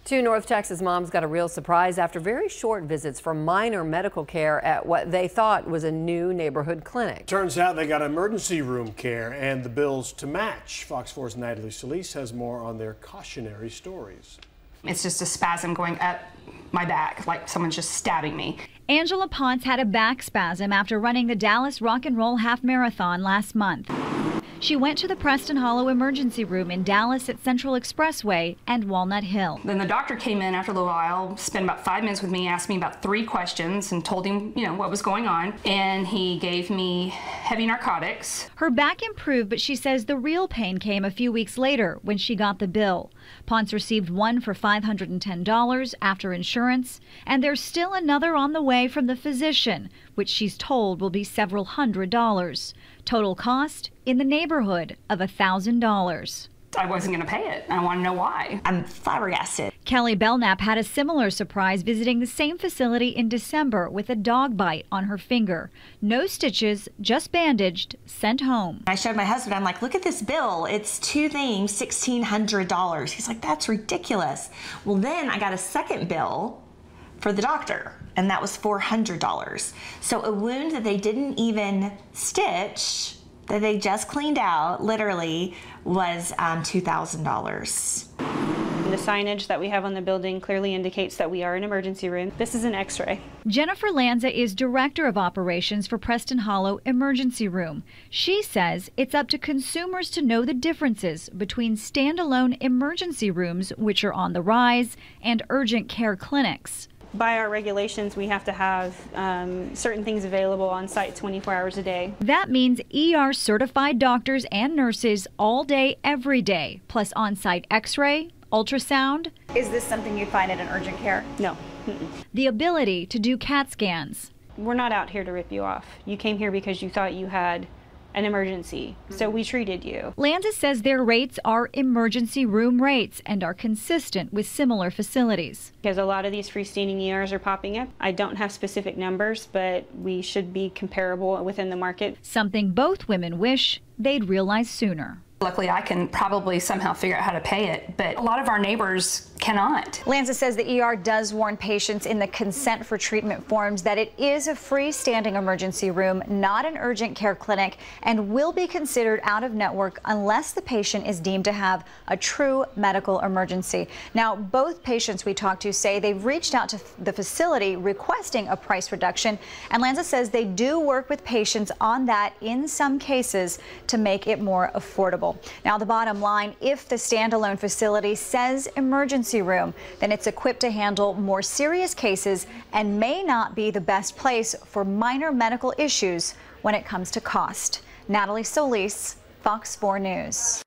Two North Texas moms got a real surprise after very short visits for minor medical care at what they thought was a new neighborhood clinic. Turns out they got emergency room care and the bills to match. Fox 4's Natalie Solis has more on their cautionary stories. It's just a spasm going up my back, like someone's just stabbing me. Angela Ponce had a back spasm after running the Dallas Rock and Roll Half Marathon last month. She went to the Preston Hollow emergency room in Dallas at Central Expressway and Walnut Hill. Then the doctor came in after a little while, spent about 5 minutes with me, asked me about 3 questions and told him, what was going on. And he gave me heavy narcotics. Her back improved, but she says the real pain came a few weeks later when she got the bill. Ponce received one for $510 after insurance, and there's still another on the way from the physician, which she's told will be several $100s. Total cost in the neighborhood of $1,000. I wasn't going to pay it. I want to know why. I'm flabbergasted. Kelly Belknap had a similar surprise visiting the same facility in December with a dog bite on her finger. No stitches, just bandaged, sent home. I showed my husband, I'm like, look at this bill. It's 2 things, $1,600. He's like, that's ridiculous. Well, then I got a second bill for the doctor, and that was $400. So a wound that they didn't even stitch, that they just cleaned out, literally, was $2,000. The signage that we have on the building clearly indicates that we are an emergency room. This is an x-ray. Jennifer Lanza is Director of Operations for Preston Hollow Emergency Room. She says it's up to consumers to know the differences between standalone emergency rooms, which are on the rise, and urgent care clinics. By our regulations, we have to have certain things available on site 24 hours a day. That means ER certified doctors and nurses all day, every day, plus on-site x-ray, ultrasound. Is this something you'd find at an urgent care? No. The ability to do CAT scans. We're not out here to rip you off. You came here because you thought you had an emergency, so we treated you. Lanza says their rates are emergency room rates and are consistent with similar facilities. Because a lot of these freestanding ERs are popping up. I don't have specific numbers, but we should be comparable within the market. Something both women wish they'd realize sooner. Luckily, I can probably somehow figure out how to pay it, but a lot of our neighbors cannot. Lanza says the ER does warn patients in the consent for treatment forms that it is a freestanding emergency room, not an urgent care clinic, and will be considered out of network unless the patient is deemed to have a true medical emergency. Now, both patients we talked to say they've reached out to the facility requesting a price reduction, and Lanza says they do work with patients on that in some cases to make it more affordable. Now, the bottom line, if the standalone facility says emergency room, then it's equipped to handle more serious cases and may not be the best place for minor medical issues when it comes to cost. Natalie Solis, Fox 4 News.